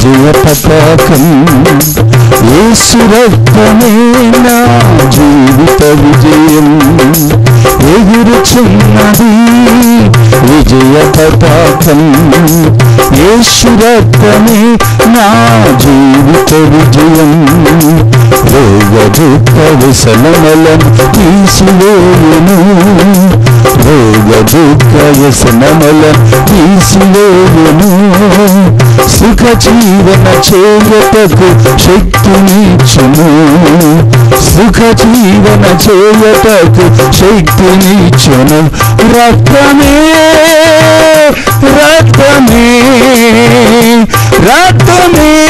విజయ పతాకం. యేసు రక్తమే నా జీవిత విజయం. ఎగురుచున్నది విజయ పతాకం. యేసు రక్తమే నా జీవిత విజయం. రోగ దుఃఖ వ్యసనములను తీసివేయును. రోగ దుఃఖ వ్యసనములను తీసివేయును. సుఖ జీవన చేయటకు శక్తినిచ్చును. సుఖ జీవన చేయటకు శక్తినిచ్చును. రక్తమే రక్తమే రక్తమే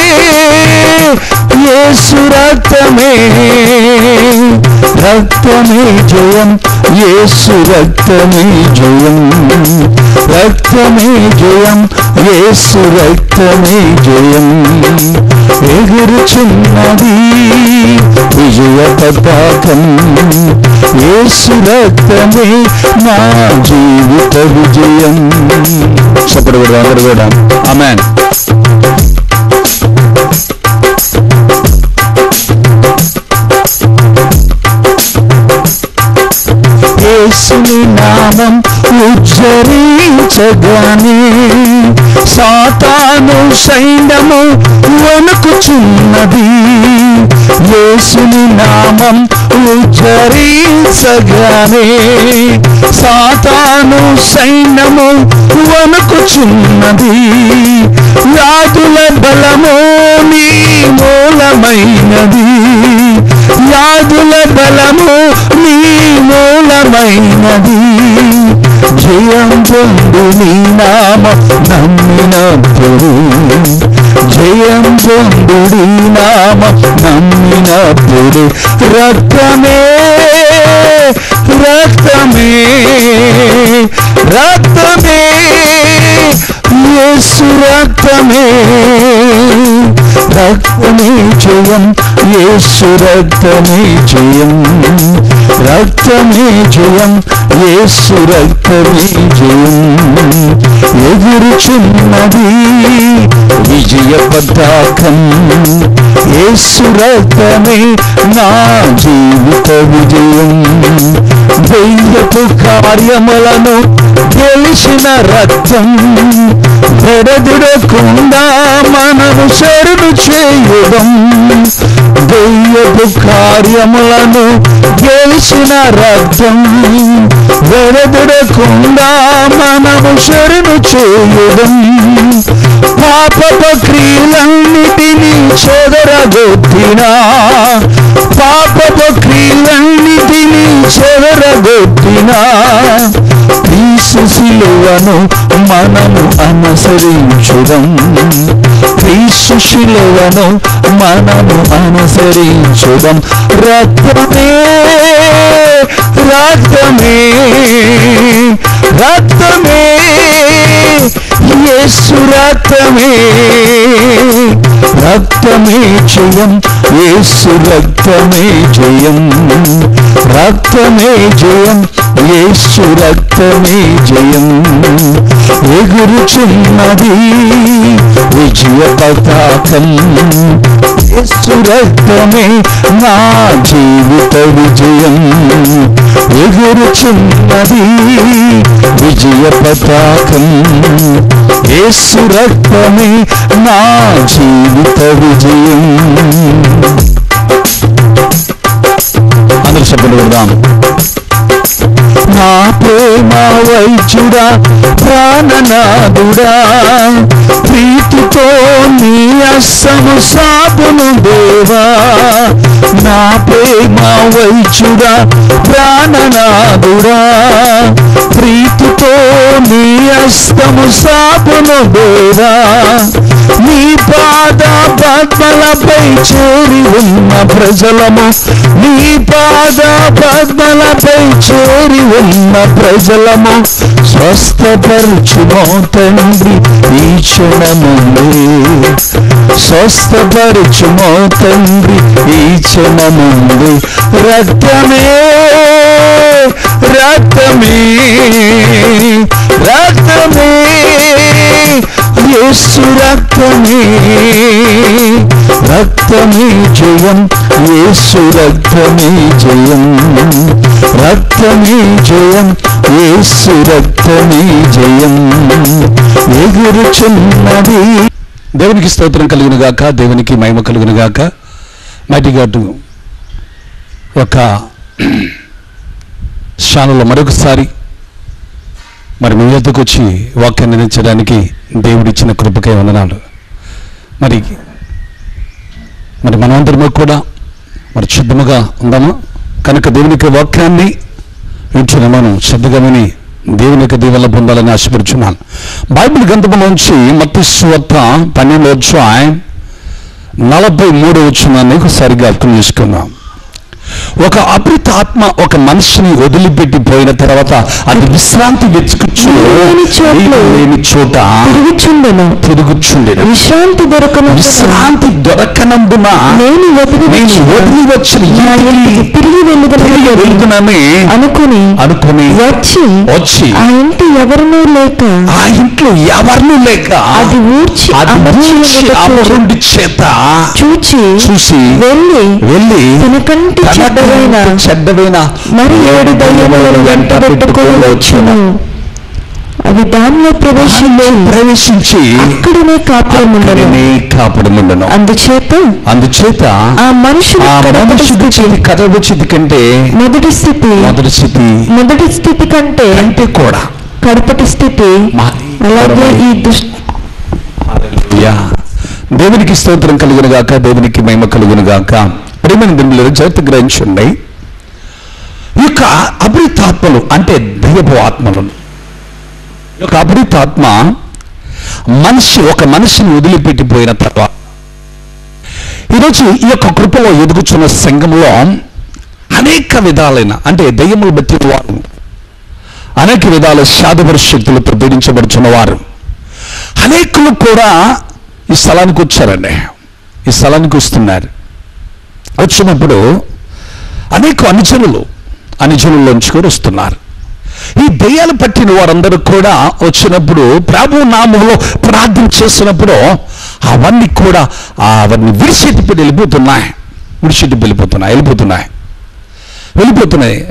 యేసు రక్తమే. రక్తమే జయం. యేసు రక్తమే జయం. రక్తమే జయం. యేసు రక్తమే జయం. ఎగురుచున్నది విజయ పతాకం. యేసు రక్తమే నా జీవిత విజయం. చప్పటి కూడా అందరూ కూడా ఆమేన్. యేసుని నామం ఉచ్చరించగానే సాతాను సైన్యము వణుకుచున్నది. యేసుని నామం ఉచ్చరించగానే సాతాను సైన్యము వణుకుచున్నది. వ్యాధుల బలము నీ మూలమైనది. వ్యాధుల బలము నీ మూలమైనది. జయం పొందు నీ నామం నమ్మినప్పుడు. జయం పొందు నీ నామం నమ్మినప్పుడు. రక్తమే రక్తమే రక్తమే యేసు రక్తమే. రక్తమే జయం. యేసు రక్తమే జయం. రక్తమే జయం. యేసు రక్తమే జయం. ఎగురుచున్నది విజయ పతాకం. యేసు రక్తమే నా జీవిత విజయం. దైవపు కార్యములను గెలిచిన రక్తం. వెడదిడకుండా మనము శరణు చేయుదం. దైవపు కార్యములను గెలిచిన రక్తం. వెడదిడకుండా మనము శరణు చేయుదం. పాపపు క్రియలన్నిటినీ చెదరగొట్టినా. పాపపు క్రియలన్నిటినీ చెదరగొట్టినా. క్రీస్తు శిలువను మనము అనుసరించుదాం. క్రీస్తు శిలువను మనము అనుసరించుదాం. రక్తమే రక్తమే రక్తమే యేసు రక్తమే. రక్తమే జయం. యేసు రక్తమే జయం. రక్తమే జయం. యేసు రక్తమే జయం. ఎగురుచున్నది విజయ పతాకం. యేసు రక్తమే నా జీవిత విజయం. ఎగురుచున్నది విజయ పతాకం. యేసు రక్తమే నా జీవిత విజయం. అందరూ శబ్దాలు కొడదాం. నా ప్రేమ వైద్యుడా ప్రాణనాథుడా ప్రీతితో నీ అస్సము సాపును దేవా. నా ప్రేమ వైద్యుడా ప్రాణనాథుడా ప్రీతితో నీ అస్తము సాపును దేవా. నీ పాద పద్మలపై చేరి ఉన్న ప్రజలము. నీ పాద పద్మలపై చేరి ఉన్న ప్రజలము స్వస్థపరచుమో తండ్రి ఈ క్షణముందే. స్వస్థపరచుమో తండ్రి ఈ క్షణముందే. రక్తమే రక్తమే రక్తమే యేసు రక్తమే రక్తమే జయం, యేసు రక్తమే జయం, రక్తమే జయం, యేసు రక్తమే జయం ఎగురుచున్నది. దేవునికి స్తోత్రం కలుగును గాక, దేవునికి మహిమ కలుగును గాక. మైటీ గాడ్ యొక్క ఛానల్లో మరొకసారి మరి మీ వద్దకు వచ్చి వాక్యాన్ని అందించడానికి దేవుడిచ్చిన కృపకై వందనాలు. మరి మనమందరము కూడా మరి శుద్ధముగా ఉందామా? కనుక దేవునికి వాక్యాన్ని వింటున్న మనం శ్రద్ధగా విని దేవుని యొక్క దీవెనలు పొందాలని ఆశపడుచున్నాను. బైబిల్ గ్రంథంలోంచి మత్తయి సువార్త 12వ అధ్యాయం 43వ వచనాన్ని ఒకసారి జ్ఞాపకం చేసుకుందాం. ఒక అపరిత ఆత్మ ఒక మనిషిని వదిలిపెట్టి పోయిన తర్వాత అది విశ్రాంతి వెతుకుచు లేని చోట తిరుగుచుండెను. విశ్రాంతి దొరకనందున నేను వదిలి వచ్చిన తిరిగి వెళ్తున్నానని అనుకుని వచ్చి ఆ ఇంట్లో ఎవరినూ లేక అది ఊడ్చి అపరుడి చేత చూసి వెళ్ళి చెడ్డవైన మరి 7 దయ్యములను వెంట పెట్టుకొని వచ్చును. అవి దానిలో ప్రవేశించి అక్కడనే కాపురముండెను. అందుచేత ఆ మనుషుడు కదవ స్థితి కంటే మొదటి స్థితి కంటే కూడా కడపటి స్థితి అలాగే ఈ దేవునికి స్తోత్రం కలుగును గాక, దేవునికి మహిమ కలుగును గాక. ప్రేమని దింపులు జాగ్రత్త గ్రహించండి. ఈ యొక్క అపరితాత్మలు అంటే దయ్యపు ఆత్మలను, ఈ యొక్క అపరితాత్మ ఒక మనిషిని వదిలిపెట్టిపోయిన తర్వాత ఈరోజు ఈ యొక్క కృపలో ఎదుగుచున్న సంఘంలో అనేక విధాలైన అంటే దయ్యములు బట్టి వారు అనేక విధాల శాదపర శక్తులతో పీడించబడుచున్న వారు అనేకులు కూడా ఈ స్థలానికి వచ్చారండి. ఈ స్థలానికి వస్తున్నారు. వచ్చినప్పుడు అనేక అనుజనుల్లోంచి కూడా వస్తున్నారు. ఈ దయ్యాలు పట్టిన వారందరూ కూడా వచ్చినప్పుడు ప్రభు నామములో ప్రార్థన చేసినప్పుడు అవన్నీ కూడా అవన్నీ విడిచిపెట్టి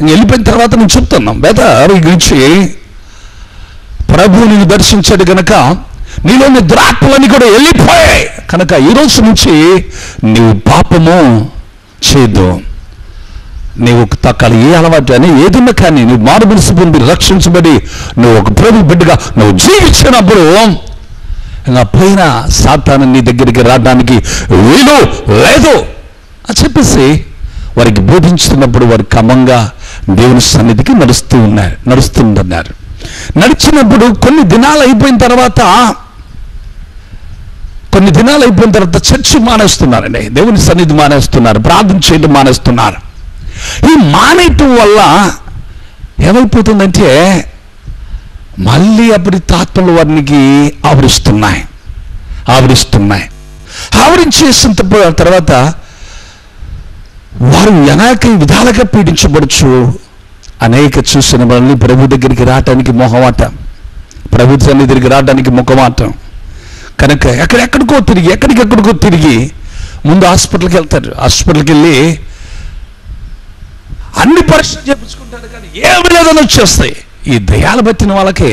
వెళ్ళిపోయిన తర్వాత నేను చెప్తున్నాం బెదర్ గురించి ప్రభు నిన్ను దర్శించాడు గనక నీలోని దురాత్మలన్నీ కూడా వెళ్ళిపోయాయి కనుక ఈ రోజు నుంచి నీవు పాపము చేయదు. నీవు తక్కలు ఏ అలవాటు అని ఏదన్నా కానీ నువ్వు మారు మనసు పొంది రక్షించబడి నువ్వు ఒక ప్రభు బిడ్డగా నువ్వు జీవించినప్పుడు ఇంకా పైన సాతాను నీ దగ్గరికి రావడానికి వీలు లేదు అని చెప్పేసి వారికి బోధించుతున్నప్పుడు వారు క్రమంగా దేవుని సన్నిధికి నడుస్తుందన్నారు. నడిచినప్పుడు కొన్ని దినాలు అయిపోయిన తర్వాత చర్చి మానేస్తున్నారండి, దేవుని సన్నిధి మానేస్తున్నారు, ప్రార్థన చేయడం మానేస్తున్నారు. ఈ మానేయటం వల్ల ఏమైపోతుందంటే మళ్ళీ అప్పుడు తాత్మలు వారికి ఆవరించేసిన తర్వాత వారు అనేక విధాలుగా పీడించబడచ్చు. అనేక చూసిన వాళ్ళని ప్రభు దగ్గరికి రావటానికి మొహమాటం, ప్రభు సన్నిధికి రావడానికి ముఖమాటం కనుక ఎక్కడికెక్కడికో తిరిగి ముందు హాస్పిటల్కి వెళ్తారు. హాస్పిటల్కి వెళ్ళి అన్ని పరీక్షలు చేయించుకుంటారు కానీ ఏమి లేదని వచ్చేస్తాయి. ఈ దయ్యాలు పట్టిన వాళ్ళకి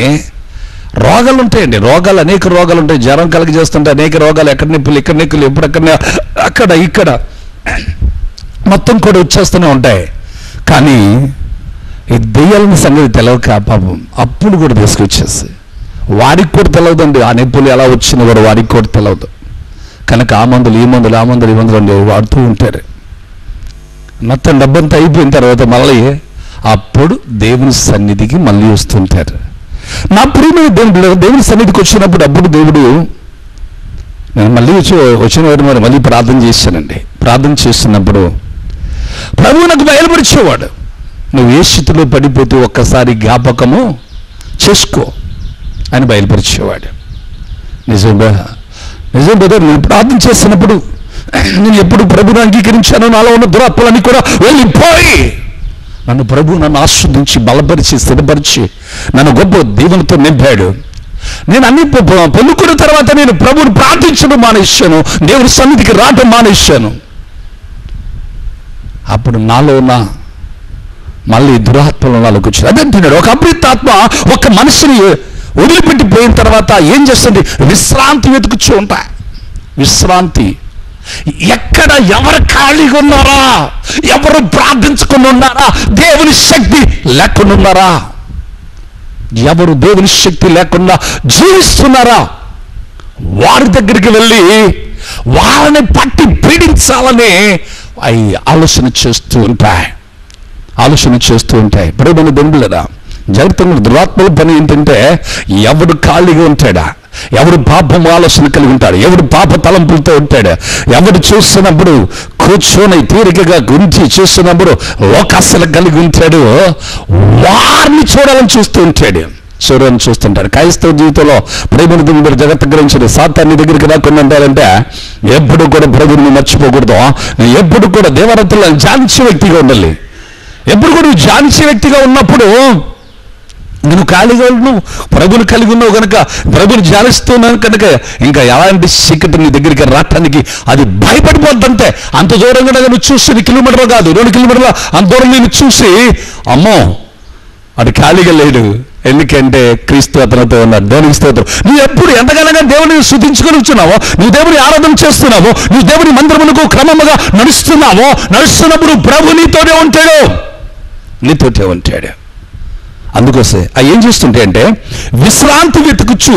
రోగాలు ఉంటాయండి, అనేక రోగాలు ఉంటాయి. జ్వరం కలిగజేస్తుంటే అనేక రోగాలు, ఎక్కడ నొప్పులు ఇక్కడ నొప్పులు, ఎప్పుడెక్కడ ఇక్కడ మొత్తం కూడా వచ్చేస్తూనే ఉంటాయి. కానీ ఈ దెయ్యాలని సంగతి తెలియక పాపం అప్పుడు కూడా తీసుకొచ్చేసి వారికి కూడా తెలియదండి. ఆ నొప్పులు ఎలా వచ్చిన కూడా వారికి కూడా తెలియదు కనుక ఆ మందులు ఈ మందులు వాడుతూ ఉంటారు. మొత్తం డబ్బంతా అయిపోయిన తర్వాత మళ్ళీ అప్పుడు దేవుని సన్నిధికి మళ్ళీ వస్తుంటారు. నా ప్రియమైన దేవుని సన్నిధికి వచ్చినప్పుడు అప్పుడు దేవుడు నేను మళ్ళీ వచ్చిన వాడు మళ్ళీ ప్రార్థన చేశానండి. ప్రార్థన చేస్తున్నప్పుడు ప్రభువు నాకు బయలుపరిచేవాడు, నువ్వు ఏ స్థితిలో పడిపోతే ఒక్కసారి జ్ఞాపకము చేసుకో అని బయలుపరిచేవాడు. నిజం బ్రదర్, నేను ప్రార్థన చేసినప్పుడు నేను ఎప్పుడు ప్రభుని అంగీకరించానో నాలో ఉన్న దురాత్మలన్నీ కూడా వెళ్ళిపోయి నన్ను ఆస్వాదించి బలపరిచి స్థిరపరిచి నన్ను గొప్ప దీవెనతో నింపాడు. నేను అన్ని పొందుకున్న తర్వాత నేను ప్రభువుని ప్రార్థించడం మానేశాను, దేవుని సన్నిధికి రావడం మానేశాను. అప్పుడు నాలో ఉన్న మళ్ళీ దురాత్మలు నాలోకి వచ్చింది. అదంటున్నాడు, ఒక అమృతాత్మ ఒక మనిషిని వదిలిపెట్టి పోయిన తర్వాత ఏం చేస్తుంది? విశ్రాంతి వెతుకుతూ ఉంటాయి. విశ్రాంతి ఎక్కడ? ఎవరు ఖాళీగా ఉన్నారా? ఎవరు ప్రార్థించుకుని ఉన్నారా? దేవుని శక్తి లేకుండా ఉన్నారా? ఎవరు దేవుని శక్తి లేకుండా జీవిస్తున్నారా? వారి దగ్గరికి వెళ్ళి వారిని పట్టి పీడించాలని అవి ఆలోచన చేస్తూ ఉంటాయి. ప్రియమైన దేవునిలారా, జరుగుతున్న దురాత్మల పని ఏంటంటే, ఎవడు ఖాళీగా ఉంటాడా, ఎవడు పాపం ఆలోచన కలిగి ఉంటాడు, ఎవడు పాప తలంపులతో ఉంటాడు, ఎవడు చూస్తున్నప్పుడు కూర్చొని తీరికగా గురించి చూస్తున్నప్పుడు లోకాశలు కలిగి ఉంటాడు, వారిని చూడాలని చూస్తుంటాడు. క్రైస్తవ జీవితంలో ప్రేమను దేవుడు జగత్తు గురించి సాతాన్ని దగ్గరికి రాకుండా ఉండాలంటే ఎప్పుడు కూడా ప్రభువుని మర్చిపోకూడదు. ఎప్పుడు కూడా దేవరత్తులను ధ్యానించే వ్యక్తిగా ఉండాలి. ఎప్పుడు కూడా ధ్యానించే వ్యక్తిగా ఉన్నప్పుడు నువ్వు ఖాళీగా ఉన్నావు, ప్రభుని కలిగి ఉన్నావు కనుక, ప్రభుని ధ్యానిస్తున్నావు కనుక ఇంకా ఎలాంటి చీకటి నీ దగ్గరికి రావటానికి అది భయపడిపోద్దంతే. అంత దూరంగా నువ్వు చూసి కిలోమీటర్ కాదు 2 కిలోమీటర్ల అంత దూరం నేను చూసి అమ్మో అది ఖాళీగా లేడు, ఎందుకంటే క్రీస్తు అతనితో ఉన్నాడు. దేవునికి స్తోత్రం. నువ్వు ఎప్పుడు ఎంతగానో దేవుని స్తుతించుకొనిచున్నావో, నువ్వు దేవుని ఆరాధన చేస్తున్నావో, నువ్వు దేవుని మందిరమునకు క్రమముగా నడుస్తున్నప్పుడు ప్రభు నీతోనే ఉంటాడు. అందుకోసే ఏం చేస్తుంటే అంటే విశ్రాంతి వెతుకుచు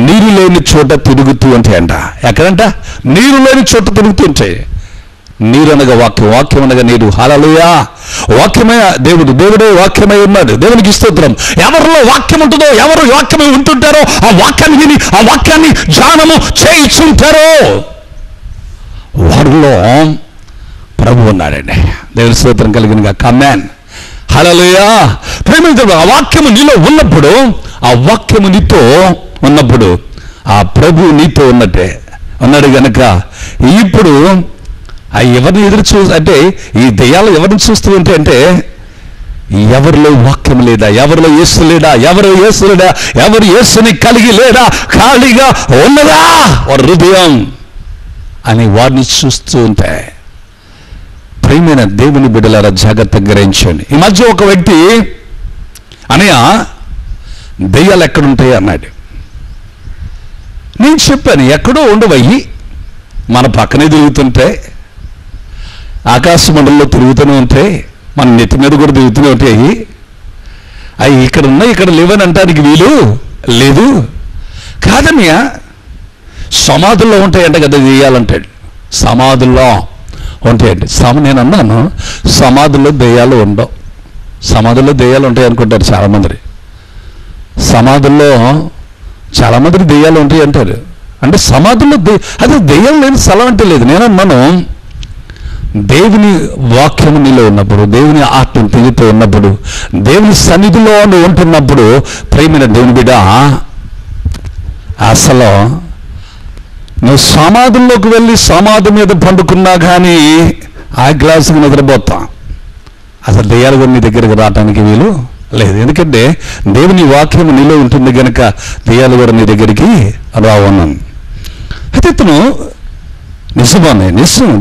నీరు లేని చోట తిరుగుతూ ఉంటాయంట. ఎక్కడంట? నీరు లేని చోట తిరుగుతూ ఉంటాయి. నీరు అనగా వాక్యం అనగా నీరు. హల్లెలూయా. వాక్యమయ దేవుడే వాక్యమై ఉన్నాడు. దేవునికి స్తోత్రం. ఎవరిలో వాక్యం ఉంటుందో, ఎవరు వాక్యమై ఉంటుంటారో ఆ వాక్యాన్ని విని ఆ వాక్యాన్ని ధ్యానము చేయించుంటారో వారిలో ప్రభు ఉన్నాడండి. దేవుని స్తోత్రం కలిగిన కమాన్. హల్లెలూయా. ప్రేమించు. ఆ వాక్యము నీలో ఉన్నప్పుడు, ఆ వాక్యము నీతో ఉన్నప్పుడు ఆ ప్రభు నీతో ఉన్నాడు గనక ఇప్పుడు ఎవరిని అంటే ఈ దెయ్యాలు ఎవరిని చూస్తూ ఉంటే అంటే ఎవరిలో వాక్యం లేదా, ఎవరిలో యేసు లేడా, ఎవరు యేసుని కలిగి లేడా, ఖాళీగా ఉన్నదా వారి హృదయం అని వారిని చూస్తూ ఉంటాయి. ప్రియమైన దేవుని బిడ్డలారా, జాగ్రత్తగా గ్రహించండి. ఈ మధ్య ఒక వ్యక్తి అనయ్య దెయ్యాలు ఎక్కడుంటాయి అన్నాడు. నేను చెప్పాను, ఎక్కడో ఉండవయ్యి, మన పక్కనే తిరుగుతుంటే, ఆకాశ మండలంలో తిరుగుతూనే ఉంటాయి, మన నెత్తి మీద కూడా తిరుగుతూనే ఉంటాయి. అవి ఇక్కడ ఉన్నాయి, ఇక్కడ లేవని అంటానికి వీలు లేదు. కాదన్నయ్య, సమాధుల్లో ఉంటాయంట కదా దెయ్యాలంటాడు. సమాధుల్లో ఉంటాయండి. నేను అన్నాను, సమాధుల్లో దెయ్యాలు ఉండవు. సమాధుల్లో దెయ్యాలు ఉంటాయి అనుకుంటారు చాలామంది. సమాధుల్లో చాలామంది దెయ్యాలు ఉంటాయి అంటారు. అంటే సమాధుల్లో అదే దెయ్యం లేని స్థలం అంటే లేదు. నేను అన్నాను, దేవుని వాక్యము నీలో ఉన్నప్పుడు, దేవుని ఆత్మ నీతో ఉన్నప్పుడు, దేవుని సన్నిధిలో ఉంటున్నప్పుడు ప్రేమైన దేవుని బిడ్డ, అసలు నువ్వు సమాధుల్లోకి వెళ్ళి సమాధి మీద పండుకున్నా కానీ ఆ గ్లాసుకు నిద్రపోతాం. అసలు దెయ్యాలు కూడా నీ దగ్గరికి రావడానికి వీలు లేదు. ఎందుకంటే దేవుని వాక్యం నీలో ఉంటుంది కనుక దెయ్యాలు కూడా నీ దగ్గరికి రావన్నాను. అయితే ఇతను నిజం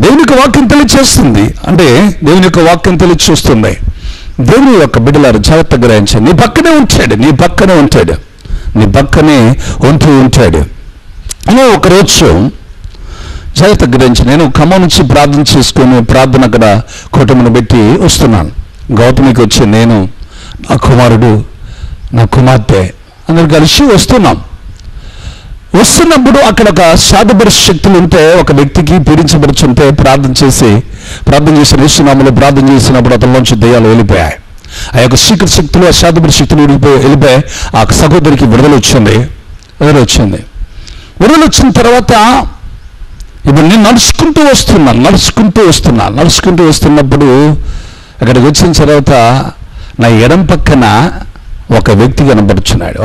దేవుని యొక్క వాక్యం తెలియచేస్తుంది. అంటే దేవుని యొక్క వాక్యం తెలియచూస్తుంది. దేవుని యొక్క బిడ్డలారు జాగ్రత్తగా గ్రహించండి. నీ పక్కనే ఉంటాడు. ఒకరోజు జాగ్రత్తగా గ్రహించి, నేను ఖమ్మం నుంచి ప్రార్థన చేసుకొని ప్రార్థన అక్కడ కుటుంబం పెట్టి వస్తున్నాను. గౌతమికి వచ్చి నేను, నా కుమారుడు, నా కుమార్తె అందరు కలిసి వస్తున్నప్పుడు అక్కడ ఒక శాతపరిశ శక్తులు ఉంటే, ఒక వ్యక్తికి పీడించబడుచుంటే ప్రార్థన చేసిన యేసునామములో ప్రార్థన చేసినప్పుడు అతనిలోంచి దెయ్యాలు వెళ్ళిపోయాయి. ఆ యొక్క సీక్రెట్ శక్తులు, ఆ శాతపరిశ శక్తులు వెళ్ళిపోయి ఆ సహోదరికి విడుదల వచ్చింది. విడుదల వచ్చిన తర్వాత ఇప్పుడు నేను నడుచుకుంటూ వస్తున్నప్పుడు అక్కడికి వచ్చిన తర్వాత నా ఎడం పక్కన ఒక వ్యక్తి కనపడుచున్నాడు.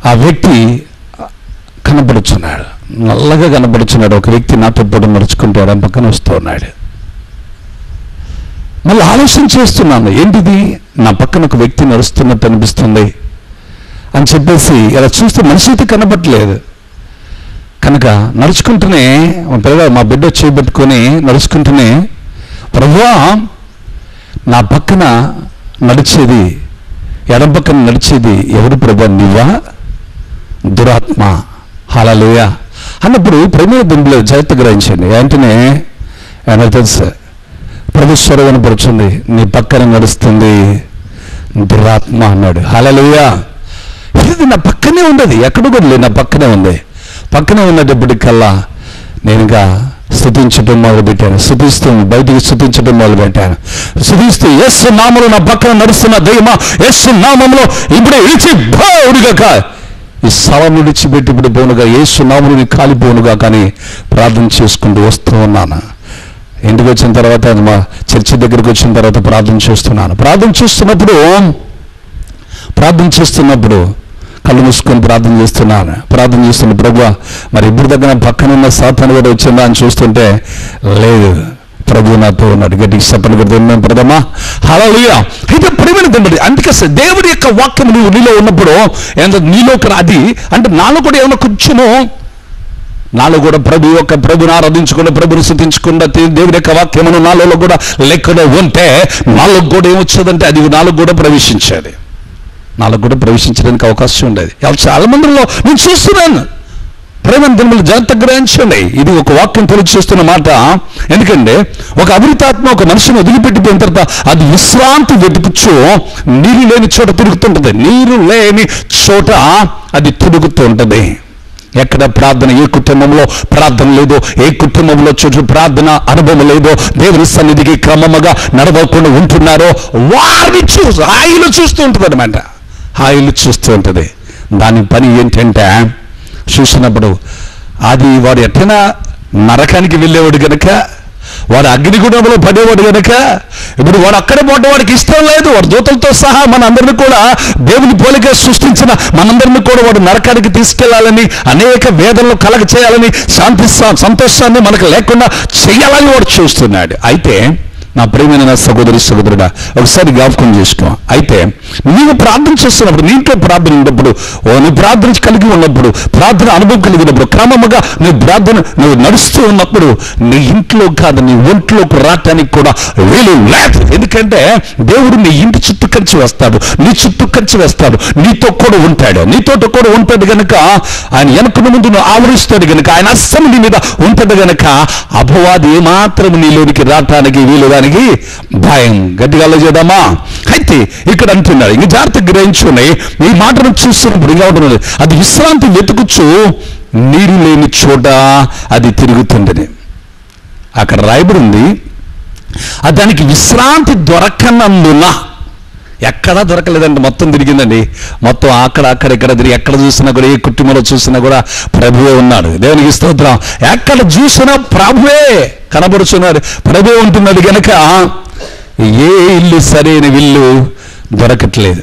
ఆ వ్యక్తి కనపడుచున్నాడు, నల్లగా కనపడుచున్నాడు. ఒక వ్యక్తి నాతో పాటు నడుచుకుంటూ ఎడం పక్కన వస్తూ ఉన్నాడు. మళ్ళీ ఆలోచన చేస్తున్నాను, ఏంటిది, నా పక్కన ఒక వ్యక్తి నడుస్తున్నట్టు అనిపిస్తుంది అని చెప్పేసి ఇలా చూస్తే మనిషి అయితే కనబట్టలేదు. కనుక నడుచుకుంటూనే మా బిడ్డ చేయబెట్టుకొని నడుచుకుంటూనే, ప్రభువా నా పక్కన నడిచేది, ఎడం పక్కన నడిచేది ఎవరు ప్రభువా, నీవా? దురాత్మ. హల్లెలూయా అన్నప్పుడు ప్రేమ దింపులో జాగ్రత్త గ్రహించండి. వెంటనే ఏమన్నా తెలుసా, ప్రభు స్వరం వినపడుతుంది, నీ పక్కన నడుస్తుంది దురాత్మ అన్నాడు. హల్లెలూయా. ఇది నా పక్కనే ఉండదు, ఎక్కడ కూడా లేదు, నా పక్కనే ఉంది. పక్కనే ఉన్నప్పటికల్లా నేను ఇంకా స్తుతించడం మొదలుపెట్టాను. బయటికి స్తుతించడం మొదలుపెట్టాను. స్తుతిస్తూ యేసు నామములో నా పక్కన నడుస్తున్న దైవమా, యేసు నామములో ఇప్పుడు విడిచి పోవునుగాక, ఈ స్థలం విడిచిపెట్టి ఇప్పుడు పోనుగా, యేసు నామములో నీ కాలిపోనుగా కానీ ప్రార్థన చేసుకుంటూ వస్తూ ఉన్నాను. ఇంటికి వచ్చిన తర్వాత మా చర్చి దగ్గరికి వచ్చిన తర్వాత ప్రార్థన చేస్తున్నప్పుడు కళ్ళు మూసుకొని ప్రార్థన చేస్తున్న ప్రభువా, మరి ఇప్పుడు దగ్గర పక్కన ఉన్న సాతాను కూడా వచ్చిందా అని చూస్తుంటే లేదు, ప్రభు నాతో ఉన్నాడు. గట్టికి చెప్పని పెడుతున్నాం ప్రథమా. హల్లెలూయా. అయితే ప్రేమను తిండి, అందుకే దేవుడి యొక్క వాక్యం నువ్వు నీలో ఉన్నప్పుడు నీలో అది అంటే నాలో కూడా ఏమన్నా కొంచెము, నాలో కూడా ప్రభుని ఆరాధించకుండా, ప్రభుని స్థుతించకుండా దేవుడి యొక్క వాక్యమును నాలో కూడా లెక్కలో ఉంటే నాలో కూడా ఏమొచ్చేదంటే అది నాలో కూడా ప్రవేశించేది, నాలో కూడా ప్రవేశించడానికి అవకాశం ఉండేది. చాలా మందిలో నేను చూస్తున్నాను. ప్రేమ దినములు జాగ్రత్త గ్రహించండి. ఇది ఒక వాక్యం తెలియజేస్తున్న మాట. ఎందుకంటే ఒక అవిరితాత్మ ఒక మనిషిని వదిలిపెట్టిపోయిన తర్వాత అది విశ్రాంతి వెతుకుచ్చు నీరు లేని చోట తిరుగుతుంటది. నీరు లేని చోట అది తిరుగుతూ ఉంటుంది. ఎక్కడ ప్రార్థన, ఏ కుటుంబంలో ప్రార్థన లేదో, ఏ కుటుంబంలో చోటు ప్రార్థన అనుభవం లేదో, దేవుని సన్నిధికి క్రమముగా నడవకుండా ఉంటున్నారో వారిని హాయిలు చూస్తూ ఉంటుంది అనమాట. హాయిలు చూస్తూ ఉంటుంది. దాని పని ఏంటంటే చూసినప్పుడు అది వాడు ఎట్టైనా నరకానికి వెళ్ళేవాడు కనుక, వాడు అగ్నిగుండంలో పడేవాడు కనుక, ఇప్పుడు వాడు అక్కడే పోవడం వాడికి ఇష్టం లేదు. వాడు దూతలతో సహా మనందరినీ కూడా దేవుని పోలిక సృష్టించిన మనందరినీ కూడా వాడు నరకానికి తీసుకెళ్లాలని, అనేక వేదనలు కలగ చేయాలని, సంతోషాన్ని మనకు లేకుండా చేయాలని వాడు చూస్తున్నాడు. అయితే నా ప్రియమైన నా సహోదరుడా, ఒకసారి జ్ఞాపకం చేసుకో. అయితే నీవు ప్రార్థన చేస్తున్నప్పుడు, నీ ఇంట్లో ప్రార్థన ఉన్నప్పుడు, నీ ప్రార్థన కలిగి ఉన్నప్పుడు, ప్రార్థన అనుభవం కలిగినప్పుడు, క్రమముగా నువ్వు నడుస్తూ ఉన్నప్పుడు నీ ఇంట్లో కాదు నీ ఒంట్లోకి రావటానికి కూడా వీలు లేదు. ఎందుకంటే దేవుడు నీ ఇంటి చుట్టూ కలిసి వస్తాడు, నీ చుట్టూ కలిసి వస్తాడు, నీతో కూడా ఉంటాడు కనుక ఆయన వెనక ముందు ఆవరిస్తాడు కనుక, ఆయన అస్సలు నీ మీద ఉంటుంది కనుక అపవాది ఏమాత్రం నీలోనికి రావటానికి వీలు భయం. గట్టిగా చేద్దామా? అయితే ఇక్కడ అంటున్నాడు, ఇంక జాగ్రత్త గ్రహించున్నాయి. ఈ మాటను చూస్తున్నప్పుడు ఇంకా ఉంటున్నది, అది విశ్రాంతి వెతుకుచ్చు నీరు లేని చోట అది తిరుగుతుందని అక్కడ రాయబడి ఉంది. దానికి విశ్రాంతి దొరకనందున, ఎక్కడా దొరకలేదండి, మొత్తం తిరిగిందండి. మొత్తం అక్కడ ఇక్కడ తిరిగి, ఎక్కడ చూసినా కూడా, ఏ కుటుంబంలో చూసినా కూడా ప్రభువే ఉన్నాడు. దేవునికి స్తోత్రం. ఎక్కడ చూసినా ప్రభువే కనబడుచున్నాడు, ప్రభువే ఉంటున్నాడు కనుక ఏ ఇల్లు సరైన ఇల్లు దొరకట్లేదు.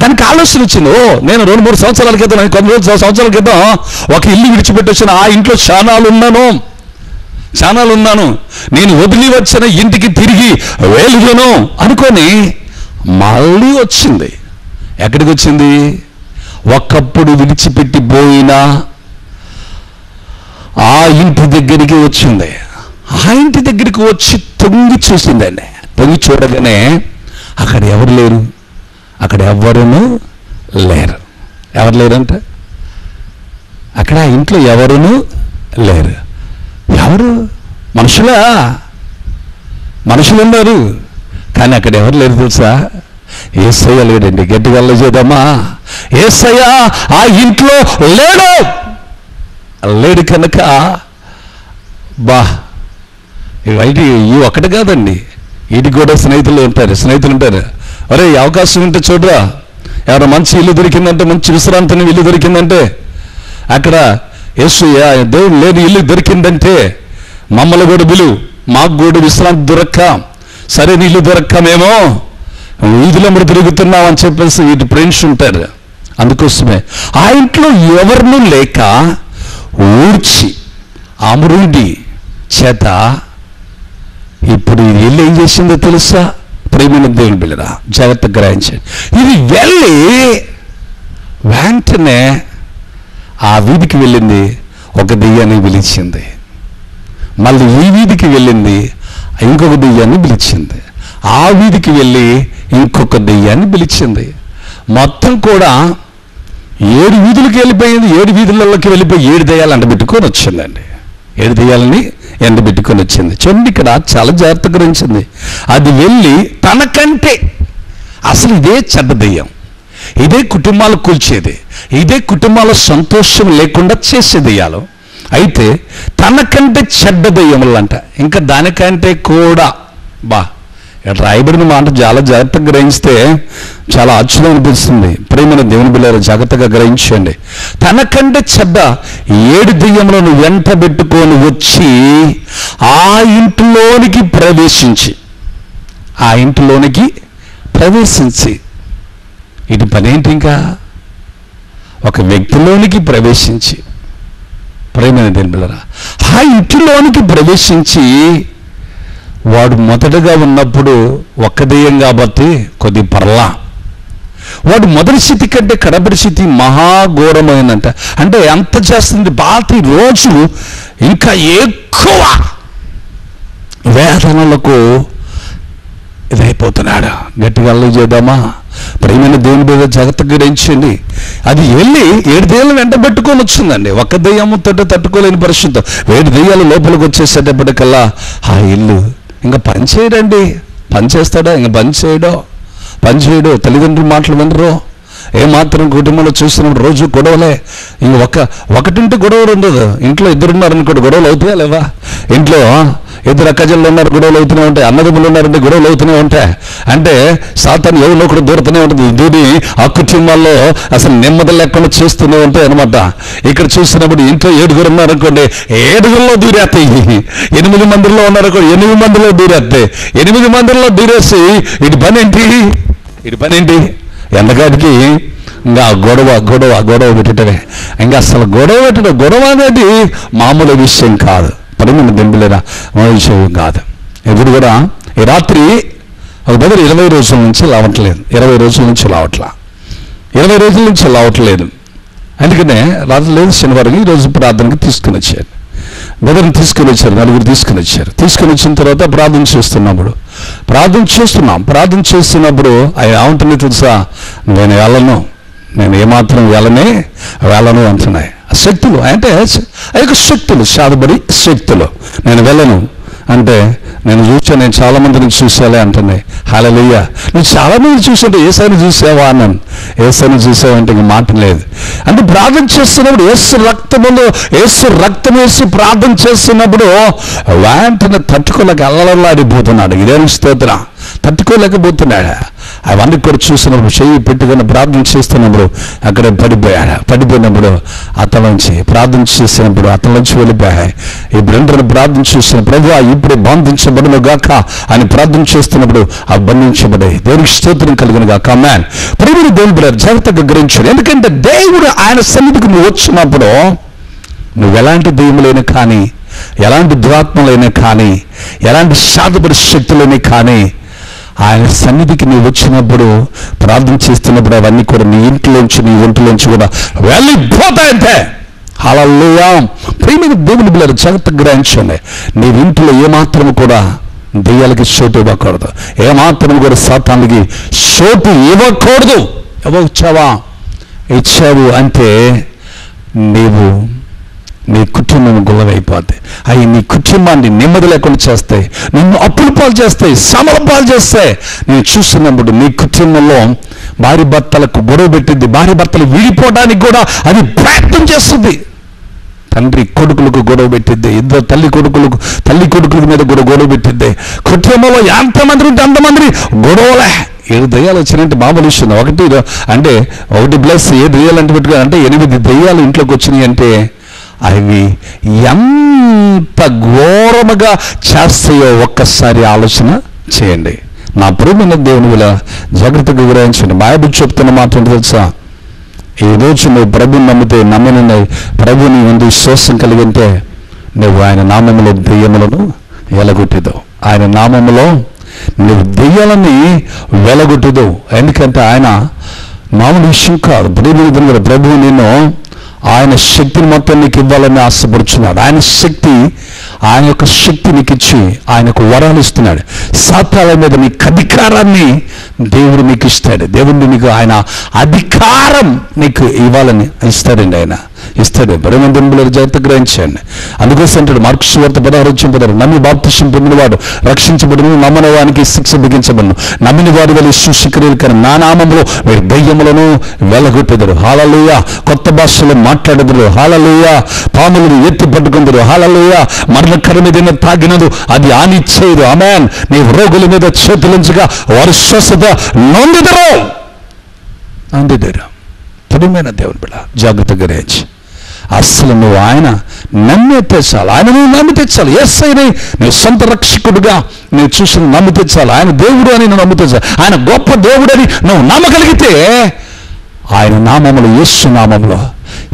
దానికి ఆలోచన వచ్చింది. నేను 2-3 సంవత్సరాల క్రితం, కొన్ని సంవత్సరాల క్రితం ఒక ఇల్లు విడిచిపెట్టి వచ్చిన, ఆ ఇంట్లో చానాలు ఉన్నాను, నేను వదిలి వచ్చిన ఇంటికి తిరిగి వెలుగును అనుకొని మళ్ళీ వచ్చింది. ఎక్కడికి వచ్చింది? ఒకప్పుడు విడిచిపెట్టిపోయిన ఆ ఇంటి దగ్గరికి వచ్చింది. ఆ ఇంటి దగ్గరికి వచ్చి తొంగి చూసిందండి. తొంగి చూడగానే అక్కడ ఎవరు లేరు, అక్కడ ఎవరును లేరు. ఎవరు లేరంట? అక్కడ ఆ ఇంట్లో ఎవరును లేరు. ఎవరు? మనుషులు ఉన్నారు, కానీ అక్కడ ఎవరు లేరు తెలుసా? యేసయ్య లేడండి. గట్టిగా చేద్దామా? యేసయ్య ఆ ఇంట్లో లేడు కనుక ఇవి ఒక్కటి కాదండి, వీటికి కూడా స్నేహితులు ఉంటారు. అరే అవకాశం ఉంటే చూడరా, ఎవరైనా మంచి ఇల్లు దొరికిందంటే, మంచి విశ్రాంతిని ఇల్లు దొరికిందంటే, అక్కడ యేసయ్య దేవుడు లేని ఇల్లు దొరికిందంటే మమ్మల్ని కూడా పిలువు, మాకు కూడా విశ్రాంతి దొరక్క, సరైన ఇల్లు దొరక్కమేమో వీధిలో మరి తిరుగుతున్నాం అని చెప్పేసి వీటి ఫ్రెండ్స్ ఉంటారు. అందుకోసమే ఆ ఇంట్లో ఎవరినూ లేక ఊడ్చి అమరుడి చేత ఇప్పుడు ఇల్లు ఏం చేసిందో తెలుసా? ప్రియమైన దేవుని బిడ్డరా జాగ్రత్తగా గ్రహించండి. ఇది వెళ్ళి వెంటనే ఆ వీధికి వెళ్ళింది, ఒక దెయ్యాన్ని పిలిచింది. మళ్ళీ ఈ వీధికి వెళ్ళింది, ఇంకొక దెయ్యాన్ని పిలిచింది. ఆ వీధికి వెళ్ళి ఇంకొక దెయ్యాన్ని పిలిచింది. మొత్తం కూడా 7 వీధులకి వెళ్ళిపోయింది. 7 వీధులలోకి వెళ్ళిపోయి 7 దెయ్యాలు ఎండబెట్టుకొని వచ్చిందండి. 7 దెయ్యాలని ఎండబెట్టుకొని వచ్చింది. చూడండి, ఇక్కడ చాలా జాగ్రత్తగా గ్రహించింది. అది వెళ్ళి తనకంటే, అసలు ఇదే చెడ్డ దెయ్యం, ఇదే కుటుంబాలు కూల్చేది, ఇదే కుటుంబాల సంతోషం లేకుండా చేసే దెయ్యాలు. అయితే తనకంటే చెడ్డ దెయ్యములంట, ఇంకా దానికంటే కూడా రాయబడిన మాట చాలా జాగ్రత్తగా గ్రహిస్తే చాలా ఆశ్చర్యం అనిపిస్తుంది. ప్రియమైన దేవుని బిడ్డలారా జాగ్రత్తగా గ్రహించండి. తనకంటే చెడ్డ 7 దెయ్యములను వెంట పెట్టుకొని వచ్చి ఆ ఇంటిలోనికి ప్రవేశించి ఇది పనేంటి, ఇంకా ఒక వ్యక్తిలోనికి ప్రవేశించి, ప్రియమైన దేవుని బిడ్డలారా ఆ ఇంటిలోనికి ప్రవేశించి, వాడు మొదటగా ఉన్నప్పుడు ఒక్క దెయ్యం కాబట్టి కొద్ది పర్లా, వాడు మొదటి స్థితి కంటే కడపటి స్థితి మహాఘోరమైందంట. అంటే ఎంత చేస్తుంది, ప్రతి రోజు ఇంకా ఎక్కువ వేదనలకు ఇదైపోతున్నాడు. గట్టిగా అల్లరి చేద్దామా? ప్రియమైన దేవుని మీద జాగ్రత్తగా గ్రహించండి. అది వెళ్ళి 7 దెయ్యాలను వెంటబెట్టుకొని వచ్చిందండి. ఒక్క దెయ్యముతో తట్టుకోలేని పరిస్థితి. 7 దెయ్యాలు లోపలికి వచ్చేసేటప్పటికల్లా ఆ ఇల్లు ఇంకా పని చేయడండి. పని చేస్తాడా? ఇంకా పని చేయడు. తల్లిదండ్రుల మాటలు వినరు. ఏమాత్రం కుటుంబంలో చూస్తున్నప్పుడు రోజు గొడవలే. ఇంక ఒకటింటి గొడవలు ఉండదు. ఇంట్లో 2 ఉన్నారనుకోండి, గొడవలు అవుతాయా లేవా? ఇంట్లో 2 అక్కజల్లు ఉన్నారు, గొడవలు అవుతూనే ఉంటాయి. అన్నదమ్ములు ఉన్నారంటే గొడవలు అవుతూనే ఉంటాయి. అంటే సాతాను ఎవరిలో కూడా దూరుతూనే ఉంటుంది. దూరి ఆ కుటుంబాల్లో అసలు నెమ్మది లేకుండా చేస్తూనే ఉంటాయి అనమాట. ఇక్కడ చూసినప్పుడు ఇంట్లో 7 ఉన్నారనుకోండి, 7 దూరేస్తాయి. 8 మందిలో ఉన్నారనుకోండి, 8 మందిలో దూరేస్తాయి. 8 మందిలో దూరేసి ఇటు పని ఏంటి ఎంతకాడికి ఇంకా గొడవ పెట్టడమే. ఇంకా అసలు గొడవ అనేది మామూలు విషయం కాదు. పరిమితి దింపులేదా విషయం కాదు. ఇప్పుడు కూడా ఈ రాత్రి ఒక దగ్గర 20 రోజుల నుంచి లావట్లేదు. 20 రోజుల నుంచి లావట్లేదు. అందుకనే రాత్రి లేదు, శనివారం ఈరోజు ప్రార్థనకి తీసుకుని వచ్చారు. బెదర్ని తీసుకుని వచ్చారు, 4 తీసుకుని వచ్చారు. తీసుకుని వచ్చిన తర్వాత ప్రార్థన చేస్తున్నప్పుడు ఆయన ఏమంటుంది తెలుసా? నేను ఏమాత్రం వెళ్ళను అంటున్నాయి. శక్తులు అంటే ఆ యొక్క శక్తులు, సాధబడి శక్తులు. నేను వెళ్ళను అంటే నేను చాలా మందిని చూసాలే అంటున్నాయి. హల్లెలూయా. నువ్వు చాలా మంది చూస్తుంటే యేసుని చూసావా అన్నాను. యేసుని చూసావంటే ఇంక మాట లేదు. అంటే ప్రార్థన చేస్తున్నప్పుడు యేసు రక్తం వేసి ప్రార్థన చేస్తున్నప్పుడు వెంటనే తట్టుకోలేక అల్లలాడిపోతున్నాడు. ఇదేం స్తోత్రం, తట్టుకోలేకపోతున్నాడు. అవన్నీ కూడా చూసినప్పుడు చెయ్యి పెట్టుకుని ప్రార్థన చేస్తున్నప్పుడు అక్కడ పడిపోయినప్పుడు అతలోంచి ప్రార్థన చేసినప్పుడు అతలోంచి వెళ్ళిపోయాయి. ఈ బ్రెండర్ని ప్రార్థన చేసిన ప్రభువా ఇప్పుడు బంధించబడును గాక అని ప్రార్థన చేస్తున్నప్పుడు ఆ బంధించబడే దేవునికి స్తోత్రం కలుగును గాక. ఆమేన్. ప్రియమైన దేవుని బిడ్డ జాగ్రత్తగా గ్రహించాడు. ఎందుకంటే దేవుడు ఆయన సన్నిధికి నువ్వు వచ్చినప్పుడు నువ్వు ఎలాంటి దెయ్యములైనా కానీ, ఎలాంటి దురాత్మలైనా కానీ, ఎలాంటి శాతపడి శక్తులైనా కానీ ఆయన సన్నిధికి నువ్వు వచ్చినప్పుడు ప్రార్థన చేస్తున్నప్పుడు అవన్నీ కూడా నీ ఇంట్లోంచి నీ ఒంటిలోంచి కూడా వెళ్ళిపోతాయంటే. హల్లెలూయా. ప్రియమైన దేవుని బిడ్డలారా జాగ్రత్తగా గ్రహించండి. నీ ఇంట్లో ఏమాత్రం కూడా దెయ్యాలకి చోటు ఇవ్వకూడదు. ఏమాత్రం కూడా సాతానుకి చోటు ఇవ్వకూడదు. ఇచ్చావు అంటే నీ కుటుంబం గుల్లవైపోద్ది. అవి నీ కుటుంబాన్ని నెమ్మది లేకుండా చేస్తాయి, నిన్ను అప్పుల పాలు చేస్తాయి, శ్రమల పాలు చేస్తాయి. నేను చూస్తున్నప్పుడు నీ కుటుంబంలో భార్య భర్తలకు గొడవ పెట్టింది, భార్య భర్తలు విడిపోవడానికి కూడా అది ప్రయత్నం చేస్తుంది. తండ్రి కొడుకులకు గొడవ పెట్టిద్ది, ఇద్దరు తల్లి కొడుకుల మీద కూడా గొడవ పెట్టిద్ది. కుటుంబంలో ఎంతమంది ఉంటే అంతమంది గొడవలే. 7 దెయ్యాలు వచ్చినాయంటే మామూలు విషయం. ఒకటి ప్లస్ 7 దెయ్యాలు అంటే పెట్టుకుని అంటే 8 దెయ్యాలు ఇంట్లోకి వచ్చినాయి అంటే అవి ఎంత ఘోరముగా చేస్తాయో ఒక్కసారి ఆలోచన చేయండి. నా ప్రియమైన దేవుని వల్ల జాగ్రత్తగా గ్రహించండి. బైబిల్ చెప్తున్న మాట ఏంటో తెలుసా? ఈరోజు నువ్వు ప్రభుని నమ్మిన ప్రభుని ముందు విశ్వాసం కలిగింటే నువ్వు ఆయన నామములో దెయ్యములను ఎలగొట్టేదావు. ఆయన నామములో నువ్వు దెయ్యాలని వెలగొట్టదు. ఎందుకంటే ఆయన మామూలు విషయం కాదు. ప్రభువు నిన్ను ఆయన శక్తిని మొత్తం నీకు ఇవ్వాలని ఆశపడుచున్నాడు. ఆయన శక్తి, ఆయన యొక్క శక్తి నీకు ఇచ్చి ఆయనకు వరాలు ఇస్తున్నాడు. సాతాల మీద నీకు అధికారాన్ని దేవుడు నీకు ఇస్తాడు. దేవుడు నీకు ఆయన అధికారం నీకు ఇవ్వాలని ఇస్తాడండి. ఆయన ఇస్తాడు. పరిమంతులు జాగ్రత్త గ్రహించండి. అందుకోసం అంటాడు మార్కు సువార్త 16:16, నమ్మి బాప్తిసం పొందినవాడు రక్షించబడును, నమ్మని వానికి శిక్ష బిగించబడును. నమ్మిన వాడి వల్ల శుశిక్రియలు కానీ నా నామంలో మీరు దయ్యములను వెలగొట్టెదరు. హల్లెలూయా. కొత్త భాషలో మాట్లాడెదరు. హల్లెలూయా. పాములను ఎత్తి పట్టుకుందరు. హల్లెలూయా. మరణకరమైన తాగినదు అది ఆనిచ్చేయదు. ఆమేన్. నీ రోగుల మీద చేతులుంచగా వారు స్వస్థత నొందుదరు. ప్రియమైన దేవుని బిడ్డ, జాగ్రత్తగా గ్రహించి అస్సలు నువ్వు ఆయన నమ్మి తెచ్చాలి. ఆయన నువ్వు నమ్మి తెచ్చాలి. యేసయ్యని నువ్వు సొంత రక్షకుడుగా నువ్వు చూసి నమ్మి తెచ్చాలి. ఆయన దేవుడు అని నువ్వు నమ్మి తెచ్చాలి. ఆయన గొప్ప దేవుడు అని నువ్వు నమ్మగలిగితే ఆయన నామములు, యేసు నామంలో,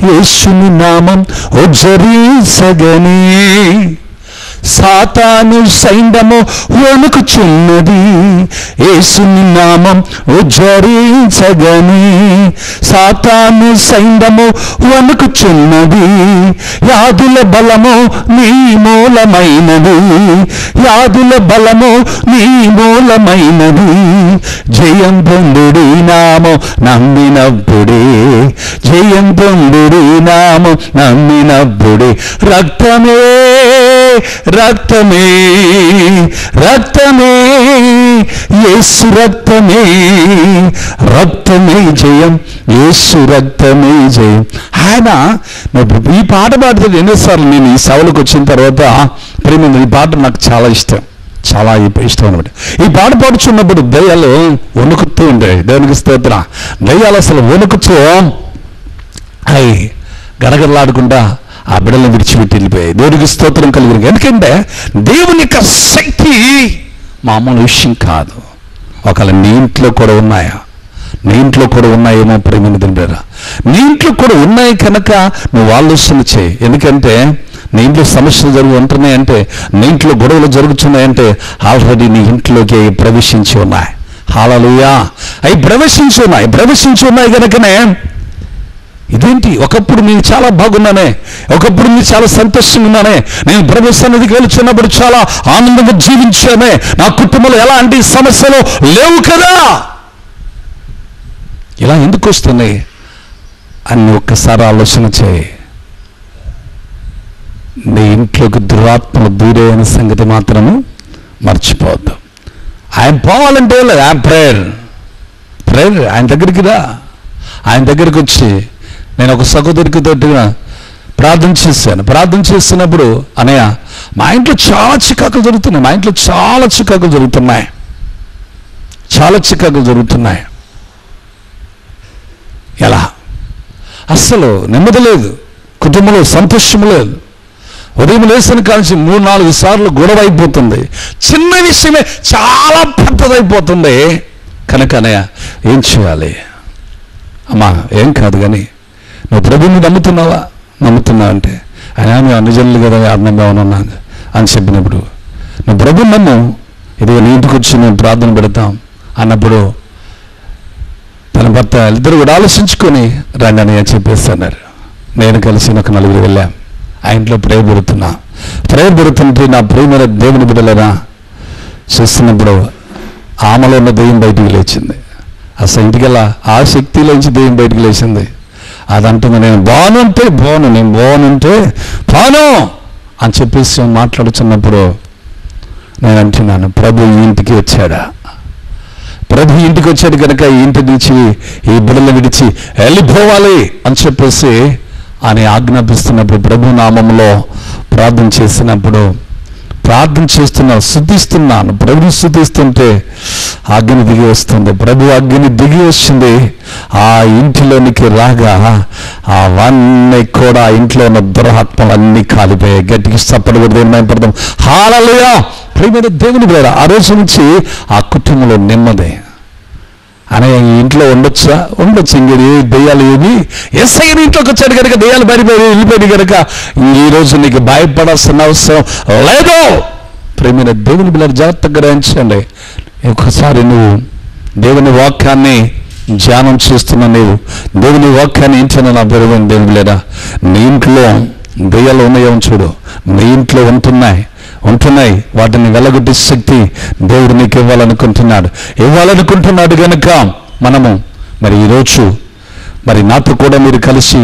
యేసుని నామం ఉజ్జరించగని సాతాను సైండము వణుకుచున్నది. యేసుని నామం ఉజ్జరించగని సాతాను సైండము వణుకుచున్నది. యాదుల బలము నీ మూలమైనది. యాదుల బలము నీ మూలమైనది. జయం పొందుడి నామం నమ్మినప్పుడే. జయం పొందుడి నామం నమ్మినప్పుడే. రక్తమే రక్తమే రక్తమే యేసు రక్తమే రక్తమే జయం. యేసు రక్తమే జయం. ఆయన ఈ పాట పాడుతుంది. ఎన్నోసార్లు నేను ఈ సభలకు వచ్చిన తర్వాత ప్రేమ ఈ పాట నాకు చాలా ఇష్టం, చాలా ఇష్టం అనమాట. ఈ పాట పాడుచున్నప్పుడు దయ్యాలు వణుకుతూ ఉంటాయి. దేవునికి స్తోత్రం. దయ్యాలు అసలు వణుకుతూ అయి గడగడలాడుకుంటా ఆ బిడ్డలను విడిచిపెట్టి వెళ్ళిపోయాయి. దేవుడికి స్తోత్రం కలిగింది. ఎందుకంటే దేవుని యొక్క శక్తి మామూలు విషయం కాదు. ఒకవేళ నీ ఇంట్లో కూడా ఉన్నాయా? నీ ఇంట్లో కూడా ఉన్నాయేమో ప్రేమైన తండ్రి. నీ ఇంట్లో కూడా ఉన్నాయి కనుక నువ్వు ఆలోచన చేయి. ఎందుకంటే నీ ఇంట్లో సమస్యలు ఉంటున్నాయంటే, నీ ఇంట్లో గొడవలు జరుగుతున్నాయంటే ఆల్రెడీ నీ ఇంట్లోకి ప్రవేశించి ఉన్నాయి. హల్లెలూయా. అవి ప్రవేశించి ఉన్నాయి కనుకనే ఇదేంటి, ఒకప్పుడు నేను చాలా బాగున్నానే, ఒకప్పుడు నేను చాలా సంతోషంగా ఉన్నానే, నేను ప్రభు సన్నిధికి వెళ్తున్నప్పుడు చాలా ఆనందంగా జీవించానే, నా కుటుంబంలో ఎలాంటి సమస్యలు లేవు కదా, ఇలా ఎందుకు వస్తున్నాయి అని ఒక్కసారి ఆలోచన చేయి. నీ ఇంట్లోకి దురాత్మలు దూరే అనే సంగతి మాత్రము మర్చిపోవద్దు. ఆయన పోవాలంటే ఆయన ప్రేయర్ ఆయన దగ్గరికి రా. ఆయన దగ్గరికి వచ్చి నేను ఒక సహోదరికి తోటిగా ప్రార్థన చేస్తున్నప్పుడు అన్నయ్య మా ఇంట్లో చాలా చికాకులు జరుగుతున్నాయి. ఎలా? అస్సలు నెమ్మది లేదు, కుటుంబంలో సంతోషం లేదు. ఉదయం లేసిన కాల్చి 3-4 సార్లు గొడవ అయిపోతుంది. చిన్న విషయమే చాలా పెద్దదైపోతుంది. కనుక అన్నయ్య ఏం చేయాలి? అమ్మా ఏం కాదు కానీ నువ్వు ప్రభుని నమ్ముతున్నావా అంటే ఆయన నిజంగా కదా ఆత్మీయమన్నాను అని చెప్పినప్పుడు నువ్వు ప్రభుని నమ్ము, ఇదిగో నీ ఇంటికి వచ్చి మేము ప్రార్థన పెడతాం అన్నప్పుడు తన భర్త ఇద్దరు కూడా ఆలోచించుకొని రండి అని చెప్పేస్తున్నారు. నేను కలిసి ఒక 4 వెళ్ళాం. ఆ ఇంట్లో ప్రేయర్ పెడుతుంటే నా ప్రేమ దేవుని బిడ్డలేనా చూస్తున్నప్పుడు ఆమెలో ఉన్న దెయ్యం బయటికి లేచింది. అసలు ఇంటికెళ్ళా ఆ శక్తిలోంచి దెయ్యం బయటికి లేచింది. అదంటుంది నేను బాగుంటే అని చెప్పేసి మాట్లాడుతున్నప్పుడు నేను అంటున్నాను, ప్రభు ఈ ఇంటికి వచ్చాడు కనుక ఈ ఇంటి నుంచి ఈ బిడ్డలు విడిచి వెళ్ళిపోవాలి అని చెప్పేసి అని ఆజ్ఞాపిస్తున్నప్పుడు ప్రభు నామంలో ప్రార్థన స్తుతిస్తున్నాను. ప్రభు స్తుతిస్తుంటే అగ్ని దిగి వస్తుంది. ప్రభు అగ్ని దిగి వచ్చింది. ఆ ఇంటిలోనికి రాగా అవన్నీ కూడా ఇంట్లో ఉన్న దురాత్మలు అన్నీ కాలిపోయాయి. గట్టికి చప్పట్లు కొడితే భయపడదాం. హల్లెలూయా. ప్రియమైన దేవుని బిడ్డ, ఆ రోజు నుంచి ఆ కుటుంబంలో నెమ్మది. అనే ఈ ఇంట్లో ఉండొచ్చు ఇంకేది దెయ్యాలు ఏవి యేసయ్య ఇంట్లోకి వచ్చాడు కనుక దెయ్యాలు వెళ్ళిపోయి కనుక ఈ రోజు నీకు భయపడాల్సిన అవసరం లేదు. ప్రేమైన దేవుని బిడ్డలు జాగ్రత్తగా గ్రహించండి. ఒకసారి నువ్వు దేవుని వాక్యాన్ని ధ్యానం చేస్తున్న నీవు దేవుని వాక్యాన్ని ఏంటన్నా నా పెరుగు దేవుని బిడ్డ, నీ ఇంట్లో దెయ్యాలు ఉన్నాయో చూడు. నీ ఇంట్లో ఉంటున్నాయి వాటిని వెలగొట్టే శక్తి దేవుడు నీకు ఇవ్వాలనుకుంటున్నాడు కనుక మనము మరి ఈరోజు మరి నాతో కూడా మీరు కలిసి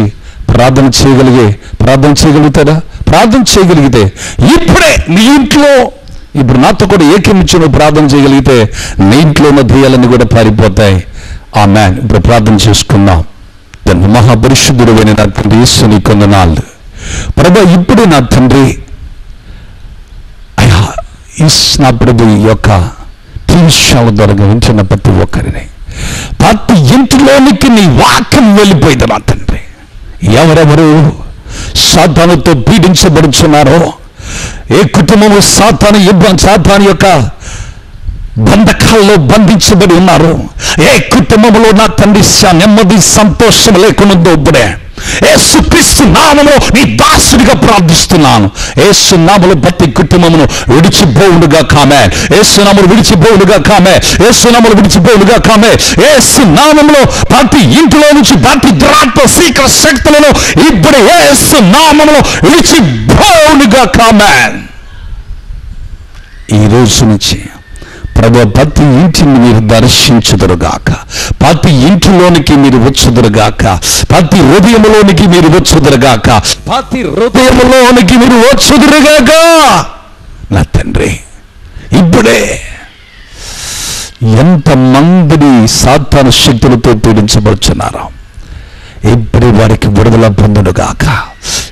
ప్రార్థన చేయగలుగుతారా? ప్రార్థన చేయగలిగితే ఇప్పుడే నీ ఇంట్లో ఇప్పుడు నాతో కూడా ఏకమించి నువ్వు ప్రార్థన చేయగలిగితే నీ ఇంట్లో ఉన్న దెయ్యాలన్నీ కూడా పారిపోతాయి. ఆమేన్. ఇప్పుడు ప్రార్థన చేసుకుందాం. దాన్ని మహాపరిశుద్ధుడు అయిన నా తండ్రి యేసు నీ కొందనాలు ప్రభు. ఇప్పుడు నా తండ్రి అయ్యా నా ప్రభు ఈ యొక్క టీవిషాల ద్వారా వింటున్న ప్రతి ఇంటిలోనికి నీ వాక్యం వెళ్ళిపోయింది నా తండ్రి. ఎవరెవరు సాతానుతో పీడించబడుచున్నారో, ఏ కుటుంబము సాతాను యొక్క బంధకాల్లో బంధించబడి ఉన్నారు, ఏ కుటుంబంలో నా తండ్రి నెమ్మది సంతోషం లేకుండా ఇప్పుడే యేసుక్రీస్తు నామములో నీ దాసుడిగా ప్రార్థిస్తున్నాను. యేసు నామములో ప్రతి కుటుంబమును విడిచిపోవునుగా కామే. యేసు నామములు విడిచిపోవునుగా కామే. యేసు నామములు విడిచిపోవునుగా కామే. యేసు నామములో ప్రతి ఇంటిలో నుంచి ప్రతి దురాత్మ శీఘ్ర శక్తులను ఇప్పుడు యేసు నామములో విడిచిపోవునుగా కామే. ఈ రోజు నుంచి ప్రభు ప్రతి ఇంటిని మీరు దర్శించుదురుగాక, ప్రతి ఇంటిలోనికి మీరు వచ్చుదురుగాక, ప్రతి హృదయంలోనికి మీరు వచ్చుదురుగాక, ప్రతి హృదయంలోనికి మీరు వచ్చుదురుగాక నా తండ్రి. ఇప్పుడే ఎంతమందిని సాతాను శక్తులతో పీడించబడుచున్నారో ఇప్పుడే వారికి విడుదల పొందునుగాక.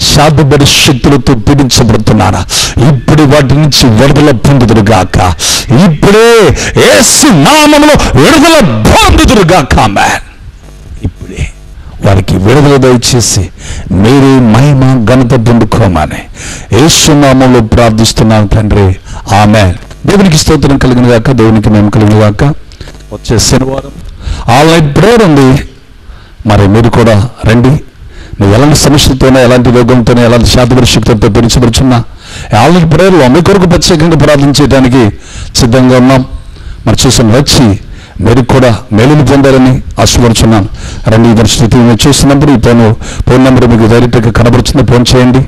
శాపబడి శక్తులతో పీడించబడుతున్నారా ఇప్పుడు వాటి నుంచి విడుదల పొందుదురుగాక. ఇప్పుడే యేసు నామములో విడుదల పొందుదురుగాక. ఇప్పుడే వారికి విడుదల దయచేసి మీరే మహిమ ఘనత పొందుకోమని యేసు నామములో ప్రార్థిస్తున్నాను తండ్రి. ఆమేన్. దేవునికి స్తోత్రం కలిగిన గాక, దేవునికి మేము కలిగిన గాక. వచ్చే శనివారం ఆన్లైన్ ప్రేయర్ ఉంది. మరి మీరు కూడా రండి. నువ్వు ఎలాంటి సమస్యలతోనే, ఎలాంటి రోగంతోనే, ఎలాంటి శాతపరి శక్తులతో పీడించబడుచున్నా ఆన్లైన్ ప్రేయర్లో మీ కొరకు ప్రత్యేకంగా ప్రార్థన చేయడానికి సిద్ధంగా ఉన్నాం. మరి చూసిన వచ్చి మీరు కూడా మేలుని పొందాలని ఆశపడుచున్నాను. రండి. ఈ పరిస్థితి మీరు చూసినప్పుడు ఈ ఫోన్ నెంబర్ మీకు డైరెక్ట్గా కనబడుతుంది. ఫోన్ చేయండి.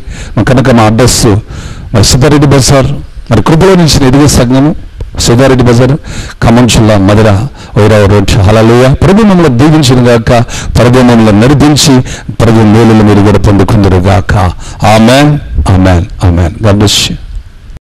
కనుక మా అడ్రస్ మరి సిద్ధారెడ్డి బజార్, మరి కృపలో నుంచి ఎదిగే సంఘము, సిద్ధారెడ్డి బజార్, ఖమ్మం జిల్లా, మధుర, వైరావ రోడ్. హల్లెలూయా. ప్రభు మమ్మల్ని దీవించిన గాక, ప్రభు మమ్మల్ని నడిపించి ప్రభు మేలులు మీరు కూడా పొందుకుందరు గాక. Amen, amen, amen. God bless you.